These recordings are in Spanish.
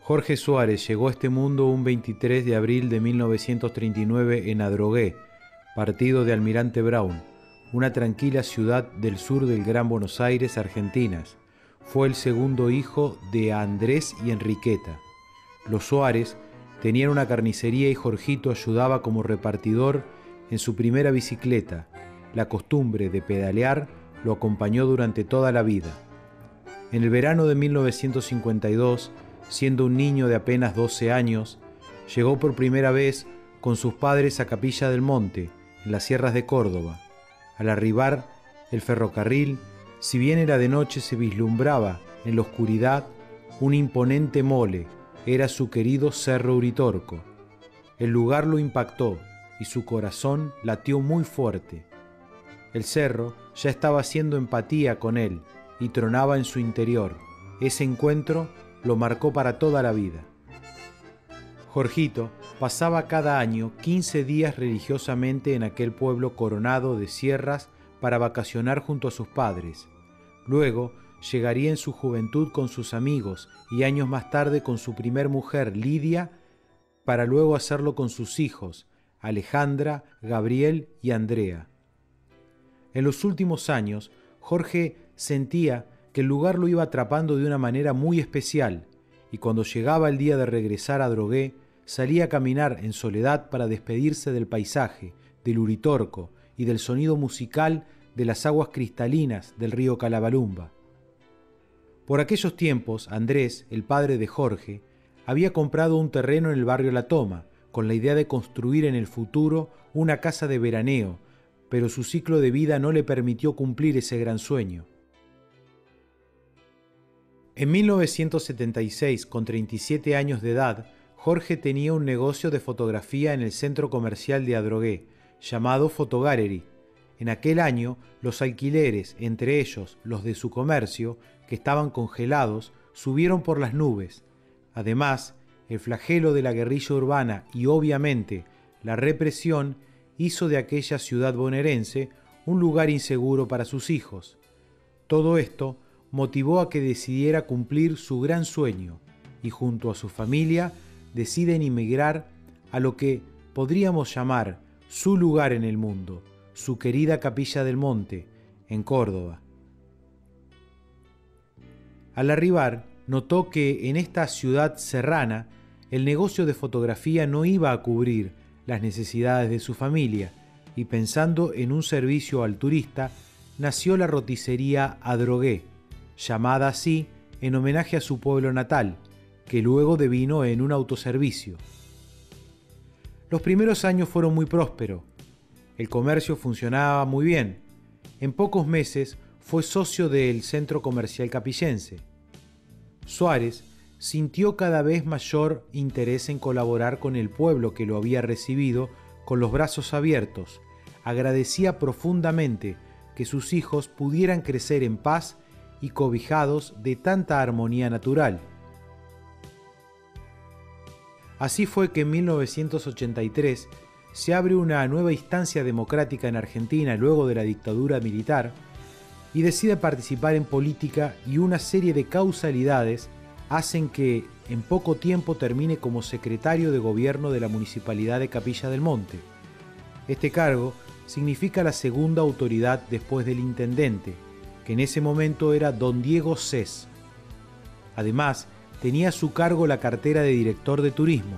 Jorge Suárez llegó a este mundo un 23 de abril de 1939 en Adrogué, partido de Almirante Brown, una tranquila ciudad del sur del Gran Buenos Aires, Argentina. Fue el segundo hijo de Andrés y Enriqueta. Los Suárez tenían una carnicería y Jorgito ayudaba como repartidor en su primera bicicleta. La costumbre de pedalear lo acompañó durante toda la vida. En el verano de 1952, siendo un niño de apenas 12 años, llegó por primera vez con sus padres a Capilla del Monte, en las sierras de Córdoba. Al arribar el ferrocarril, si bien era de noche, se vislumbraba en la oscuridad un imponente mole. Era su querido Cerro Uritorco. El lugar lo impactó y su corazón latió muy fuerte. El cerro ya estaba haciendo empatía con él y tronaba en su interior. Ese encuentro lo marcó para toda la vida. Jorgito pasaba cada año 15 días religiosamente en aquel pueblo coronado de sierras para vacacionar junto a sus padres. Luego llegaría en su juventud con sus amigos y años más tarde con su primer mujer, Lidia, para luego hacerlo con sus hijos, Alejandra, Gabriel y Andrea. En los últimos años, Jorge sentía que el lugar lo iba atrapando de una manera muy especial, y cuando llegaba el día de regresar a Adrogué, salía a caminar en soledad para despedirse del paisaje, del Uritorco y del sonido musical de las aguas cristalinas del río Calabalumba. Por aquellos tiempos, Andrés, el padre de Jorge, había comprado un terreno en el barrio La Toma, con la idea de construir en el futuro una casa de veraneo, pero su ciclo de vida no le permitió cumplir ese gran sueño. En 1976, con 37 años de edad, Jorge tenía un negocio de fotografía en el centro comercial de Adrogué, llamado Fotogallery. En aquel año, los alquileres, entre ellos los de su comercio, que estaban congelados, subieron por las nubes. Además, el flagelo de la guerrilla urbana y, obviamente, la represión hizo de aquella ciudad bonaerense un lugar inseguro para sus hijos. Todo esto motivó a que decidiera cumplir su gran sueño y junto a su familia deciden emigrar a lo que podríamos llamar su lugar en el mundo, su querida Capilla del Monte, en Córdoba. Al arribar, notó que en esta ciudad serrana el negocio de fotografía no iba a cubrir las necesidades de su familia y pensando en un servicio al turista, nació la roticería Adrogué, llamada así en homenaje a su pueblo natal, que luego devino en un autoservicio. Los primeros años fueron muy prósperos. El comercio funcionaba muy bien. En pocos meses fue socio del centro comercial capillense. Suárez sintió cada vez mayor interés en colaborar con el pueblo que lo había recibido con los brazos abiertos. Agradecía profundamente que sus hijos pudieran crecer en paz y cobijados de tanta armonía natural. Así fue que en 1983 se abre una nueva instancia democrática en Argentina luego de la dictadura militar y decide participar en política y una serie de causalidades hacen que en poco tiempo termine como secretario de gobierno de la Municipalidad de Capilla del Monte. Este cargo significa la segunda autoridad después del intendente, que en ese momento era don Diego Cés. Además, tenía a su cargo la cartera de director de turismo.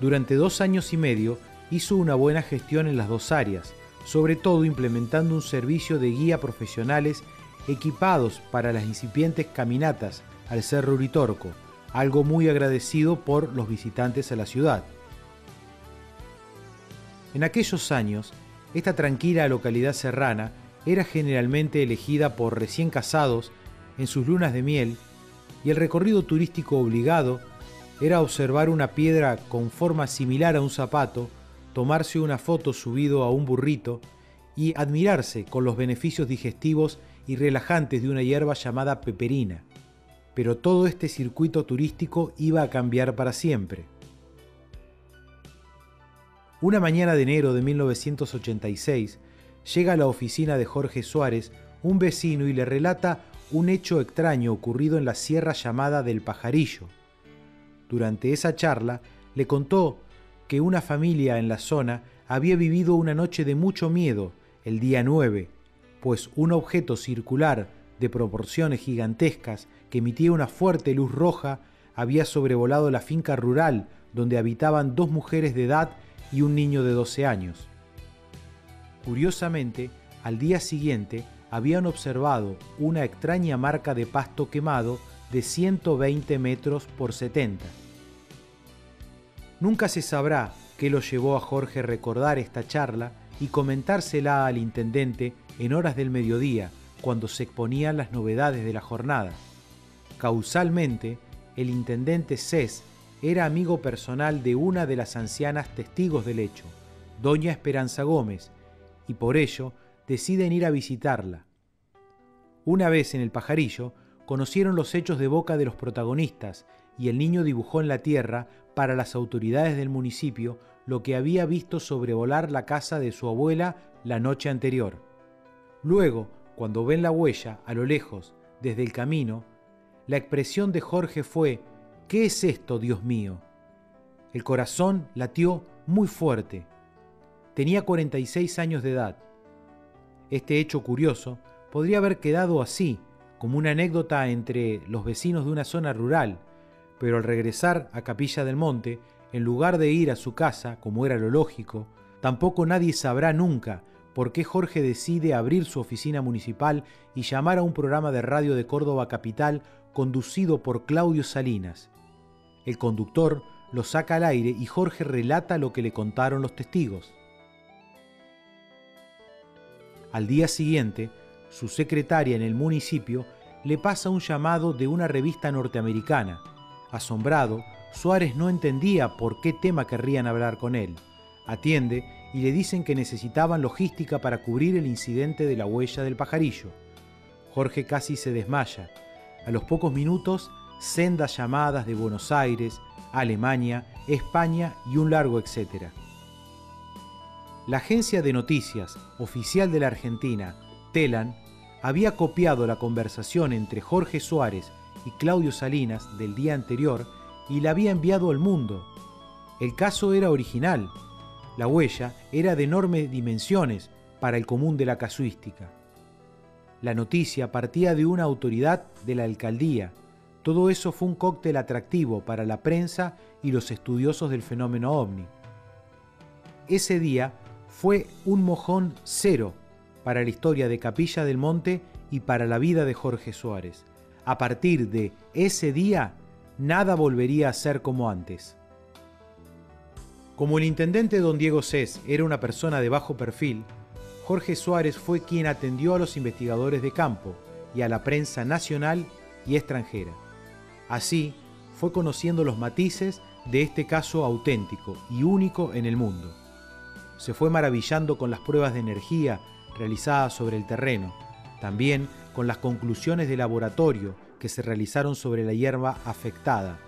Durante 2 años y medio hizo una buena gestión en las dos áreas, sobre todo implementando un servicio de guía profesionales equipados para las incipientes caminatas al Cerro Uritorco, algo muy agradecido por los visitantes a la ciudad. En aquellos años, esta tranquila localidad serrana era generalmente elegida por recién casados en sus lunas de miel y el recorrido turístico obligado era observar una piedra con forma similar a un zapato, tomarse una foto subido a un burrito y admirarse con los beneficios digestivos y relajantes de una hierba llamada peperina. Pero todo este circuito turístico iba a cambiar para siempre. Una mañana de enero de 1986, llega a la oficina de Jorge Suárez un vecino y le relata un hecho extraño ocurrido en la sierra llamada del Pajarillo. Durante esa charla le contó que una familia en la zona había vivido una noche de mucho miedo el día 9, pues un objeto circular de proporciones gigantescas que emitía una fuerte luz roja había sobrevolado la finca rural donde habitaban 2 mujeres de edad y un niño de 12 años. Curiosamente, al día siguiente habían observado una extraña marca de pasto quemado de 120 metros por 70. Nunca se sabrá qué lo llevó a Jorge a recordar esta charla y comentársela al intendente en horas del mediodía, cuando se exponían las novedades de la jornada. Causalmente, el intendente Cés era amigo personal de una de las ancianas testigos del hecho, doña Esperanza Gómez, y por ello deciden ir a visitarla. Una vez en el pajarillo, conocieron los hechos de boca de los protagonistas y el niño dibujó en la tierra para las autoridades del municipio lo que había visto sobrevolar la casa de su abuela la noche anterior. Luego, cuando ven la huella a lo lejos, desde el camino, la expresión de Jorge fue: ¿qué es esto, Dios mío? El corazón latió muy fuerte. Tenía 46 años de edad. Este hecho curioso podría haber quedado así, como una anécdota entre los vecinos de una zona rural, pero al regresar a Capilla del Monte, en lugar de ir a su casa, como era lo lógico, tampoco nadie sabrá nunca por qué Jorge decide abrir su oficina municipal y llamar a un programa de radio de Córdoba capital conducido por Claudio Salinas. El conductor lo saca al aire y Jorge relata lo que le contaron los testigos. Al día siguiente, su secretaria en el municipio le pasa un llamado de una revista norteamericana. Asombrado, Suárez no entendía por qué tema querrían hablar con él. Atiende y le dicen que necesitaban logística para cubrir el incidente de la huella del pajarillo. Jorge casi se desmaya. A los pocos minutos, sendas llamadas de Buenos Aires, Alemania, España y un largo etcétera. La agencia de noticias oficial de la Argentina, Telan, había copiado la conversación entre Jorge Suárez y Claudio Salinas del día anterior y la había enviado al mundo. El caso era original. La huella era de enormes dimensiones para el común de la casuística. La noticia partía de una autoridad de la alcaldía. Todo eso fue un cóctel atractivo para la prensa y los estudiosos del fenómeno ovni. Ese día fue un mojón cero para la historia de Capilla del Monte y para la vida de Jorge Suárez. A partir de ese día, nada volvería a ser como antes. Como el intendente don Diego Cés era una persona de bajo perfil, Jorge Suárez fue quien atendió a los investigadores de campo y a la prensa nacional y extranjera. Así, fue conociendo los matices de este caso auténtico y único en el mundo. Se fue maravillando con las pruebas de energía realizadas sobre el terreno, también con las conclusiones de laboratorio que se realizaron sobre la hierba afectada,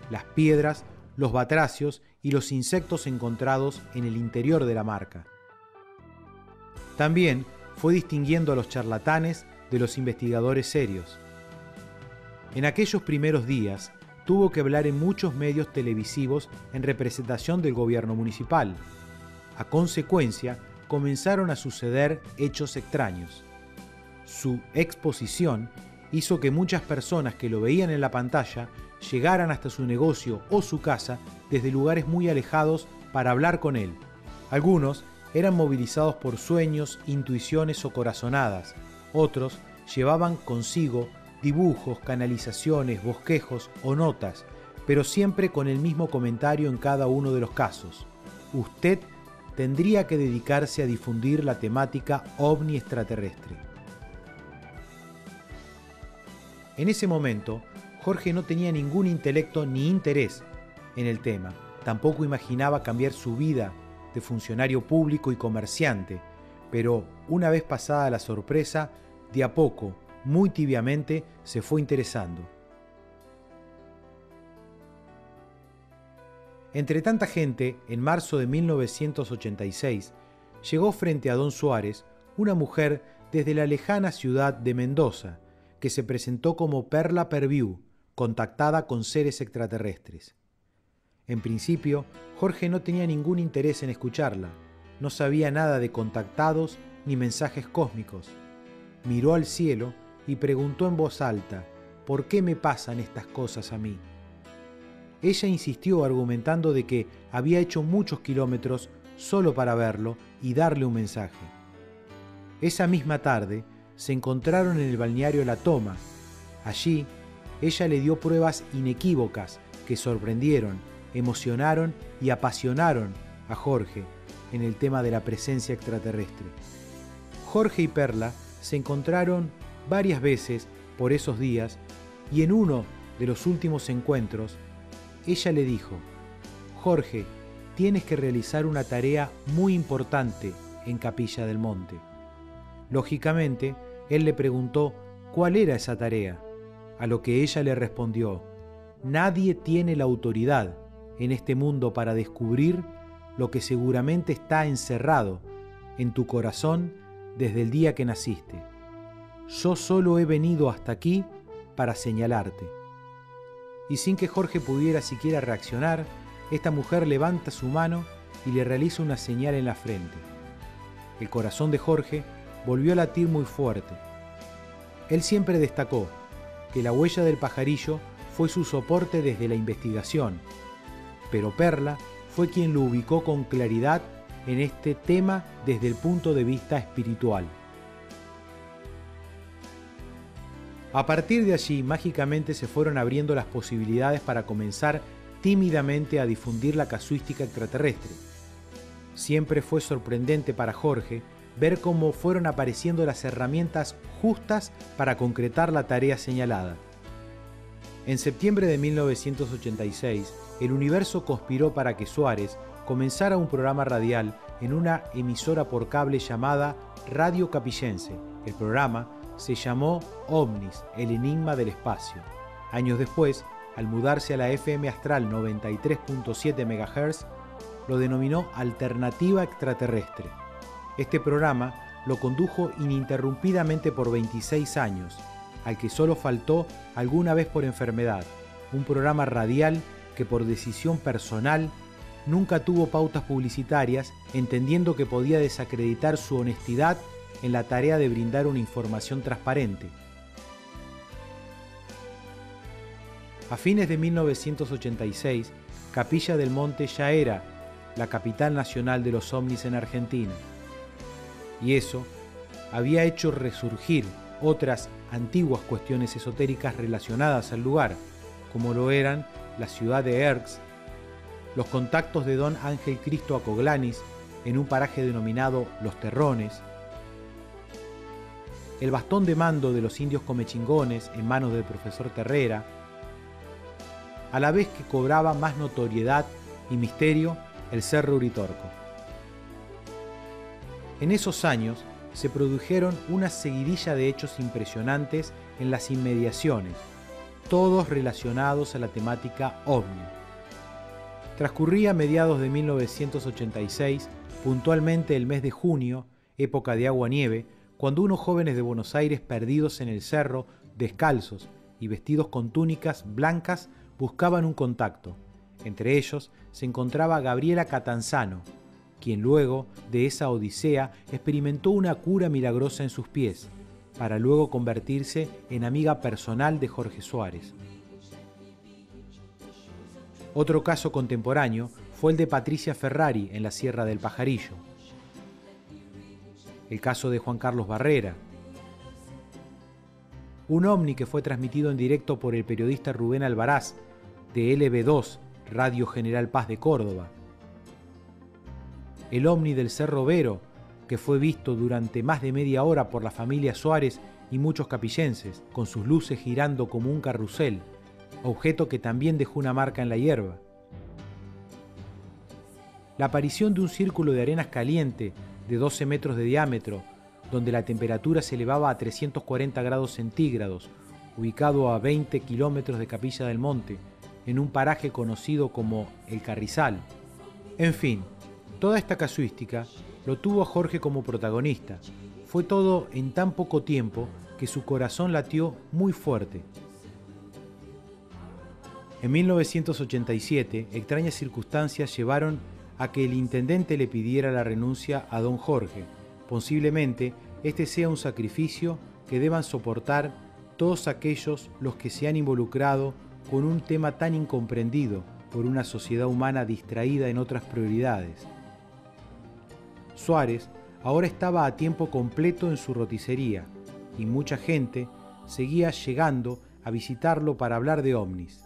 las piedras, los batracios y los insectos encontrados en el interior de la marca. También fue distinguiendo a los charlatanes de los investigadores serios. En aquellos primeros días tuvo que hablar en muchos medios televisivos en representación del gobierno municipal. A consecuencia, comenzaron a suceder hechos extraños. Su exposición hizo que muchas personas que lo veían en la pantalla llegaran hasta su negocio o su casa desde lugares muy alejados para hablar con él. Algunos eran movilizados por sueños, intuiciones o corazonadas. Otros llevaban consigo dibujos, canalizaciones, bosquejos o notas, pero siempre con el mismo comentario en cada uno de los casos: usted tendría que dedicarse a difundir la temática ovni extraterrestre. En ese momento, Jorge no tenía ningún intelecto ni interés en el tema. Tampoco imaginaba cambiar su vida de funcionario público y comerciante, pero una vez pasada la sorpresa, de a poco, muy tibiamente, se fue interesando. Entre tanta gente, en marzo de 1986, llegó frente a don Suárez una mujer desde la lejana ciudad de Mendoza, que se presentó como Perla Perviu, contactada con seres extraterrestres. En principio, Jorge no tenía ningún interés en escucharla. No sabía nada de contactados ni mensajes cósmicos. Miró al cielo y preguntó en voz alta: ¿por qué me pasan estas cosas a mí? Ella insistió argumentando de que había hecho muchos kilómetros solo para verlo y darle un mensaje. Esa misma tarde se encontraron en el balneario La Toma. Allí, ella le dio pruebas inequívocas que sorprendieron, emocionaron y apasionaron a Jorge en el tema de la presencia extraterrestre. Jorge y Perla se encontraron varias veces por esos días y en uno de los últimos encuentros, ella le dijo: Jorge, tienes que realizar una tarea muy importante en Capilla del Monte. Lógicamente, él le preguntó cuál era esa tarea, a lo que ella le respondió: nadie tiene la autoridad en este mundo para descubrir lo que seguramente está encerrado en tu corazón desde el día que naciste. Yo solo he venido hasta aquí para señalarte. Y sin que Jorge pudiera siquiera reaccionar, esta mujer levanta su mano y le realiza una señal en la frente. El corazón de Jorge volvió a latir muy fuerte. Él siempre destacó que la huella del pajarillo fue su soporte desde la investigación, pero Perla fue quien lo ubicó con claridad en este tema desde el punto de vista espiritual. A partir de allí, mágicamente se fueron abriendo las posibilidades para comenzar tímidamente a difundir la casuística extraterrestre. Siempre fue sorprendente para Jorge ver cómo fueron apareciendo las herramientas justas para concretar la tarea señalada. En septiembre de 1986, el universo conspiró para que Suárez comenzara un programa radial en una emisora por cable llamada Radio Capillense. El programa se llamó OVNIS, el enigma del espacio. Años después, al mudarse a la FM Astral 93.7 MHz, lo denominó Alternativa Extraterrestre. Este programa lo condujo ininterrumpidamente por 26 años, al que solo faltó alguna vez por enfermedad. Un programa radial que por decisión personal nunca tuvo pautas publicitarias, entendiendo que podía desacreditar su honestidad en la tarea de brindar una información transparente. A fines de 1986, Capilla del Monte ya era la capital nacional de los ovnis en Argentina. Y eso había hecho resurgir otras antiguas cuestiones esotéricas relacionadas al lugar, como lo eran la ciudad de Erx, los contactos de don Ángel Cristo Acoglanis en un paraje denominado Los Terrones, el bastón de mando de los indios comechingones en manos del profesor Terrera, a la vez que cobraba más notoriedad y misterio el Cerro Uritorco. En esos años se produjeron una seguidilla de hechos impresionantes en las inmediaciones, todos relacionados a la temática OVNI. Transcurría mediados de 1986, puntualmente el mes de junio, época de agua-nieve, cuando unos jóvenes de Buenos Aires perdidos en el cerro, descalzos y vestidos con túnicas blancas, buscaban un contacto. Entre ellos se encontraba Gabriela Catanzano, quien luego de esa odisea experimentó una cura milagrosa en sus pies, para luego convertirse en amiga personal de Jorge Suárez. Otro caso contemporáneo fue el de Patricia Ferrari en la Sierra del Pajarillo. El caso de Juan Carlos Barrera. Un ovni que fue transmitido en directo por el periodista Rubén Alvaraz de LB2, Radio General Paz de Córdoba. El ovni del Cerro Vero, que fue visto durante más de media hora por la familia Suárez y muchos capillenses, con sus luces girando como un carrusel, objeto que también dejó una marca en la hierba. La aparición de un círculo de arenas caliente de 12 metros de diámetro, donde la temperatura se elevaba a 340 grados centígrados, ubicado a 20 kilómetros de Capilla del Monte, en un paraje conocido como El Carrizal. En fin, toda esta casuística lo tuvo a Jorge como protagonista. Fue todo en tan poco tiempo que su corazón latió muy fuerte. En 1987, extrañas circunstancias llevaron a que el intendente le pidiera la renuncia a don Jorge. Posiblemente este sea un sacrificio que deban soportar todos aquellos los que se han involucrado con un tema tan incomprendido por una sociedad humana distraída en otras prioridades. Suárez ahora estaba a tiempo completo en su roticería y mucha gente seguía llegando a visitarlo para hablar de ovnis.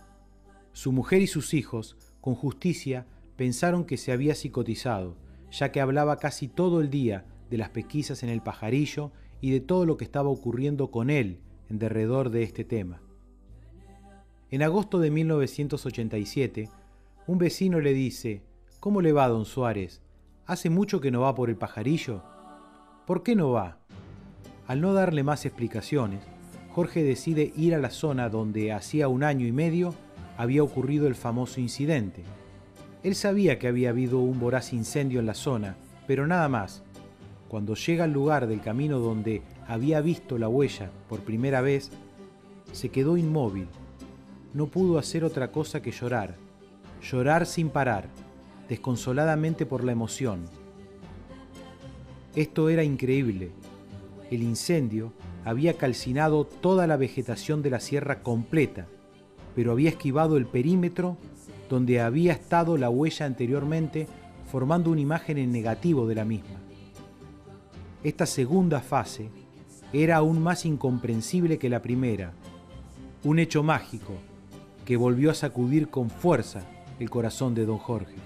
Su mujer y sus hijos, con justicia, pensaron que se había psicotizado, ya que hablaba casi todo el día de las pesquisas en el pajarillo y de todo lo que estaba ocurriendo con él en derredor de este tema. En agosto de 1987, un vecino le dice: «¿Cómo le va, don Suárez? ¿Hace mucho que no va por el pajarillo?» «¿Por qué no va?» Al no darle más explicaciones, Jorge decide ir a la zona donde hacía 1 año y medio había ocurrido el famoso incidente. Él sabía que había habido un voraz incendio en la zona, pero nada más. Cuando llega al lugar del camino donde había visto la huella por primera vez, se quedó inmóvil. No pudo hacer otra cosa que llorar sin parar, desconsoladamente por la emoción. Esto era increíble. El incendio había calcinado toda la vegetación de la sierra completa, pero había esquivado el perímetro donde había estado la huella anteriormente, formando una imagen en negativo de la misma. Esta segunda fase era aún más incomprensible que la primera, un hecho mágico que volvió a sacudir con fuerza el corazón de don Jorge.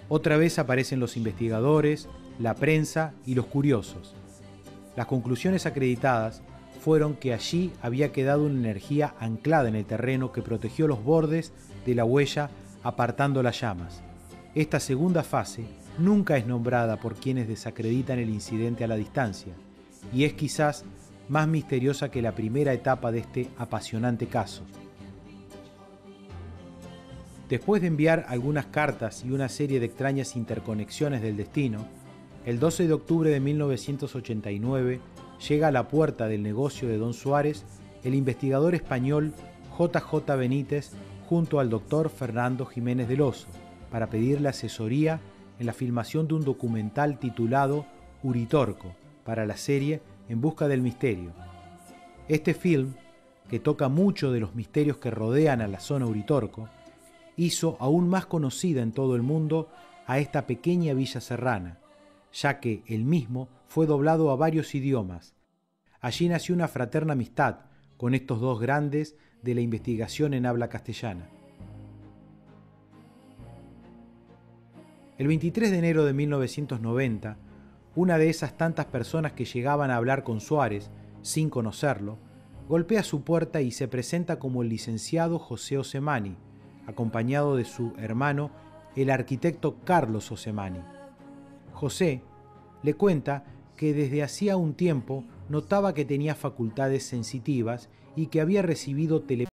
Otra vez aparecen los investigadores, la prensa y los curiosos. Las conclusiones acreditadas fueron que allí había quedado una energía anclada en el terreno que protegió los bordes de la huella, apartando las llamas. Esta segunda fase nunca es nombrada por quienes desacreditan el incidente a la distancia, y es quizás más misteriosa que la primera etapa de este apasionante caso. Después de enviar algunas cartas y una serie de extrañas interconexiones del destino, el 12 de octubre de 1989 llega a la puerta del negocio de don Suárez el investigador español J.J. Benítez junto al doctor Fernando Jiménez del Oso para pedirle asesoría en la filmación de un documental titulado Uritorco para la serie En busca del misterio. Este film, que toca mucho de los misterios que rodean a la zona Uritorco, hizo aún más conocida en todo el mundo a esta pequeña villa serrana, ya que el mismo fue doblado a varios idiomas. Allí nació una fraterna amistad con estos dos grandes de la investigación en habla castellana. El 23 de enero de 1990, una de esas tantas personas que llegaban a hablar con Suárez, sin conocerlo, golpea su puerta y se presenta como el licenciado José Osemani, acompañado de su hermano, el arquitecto Carlos Osemani. José le cuenta que desde hacía un tiempo notaba que tenía facultades sensitivas y que había recibido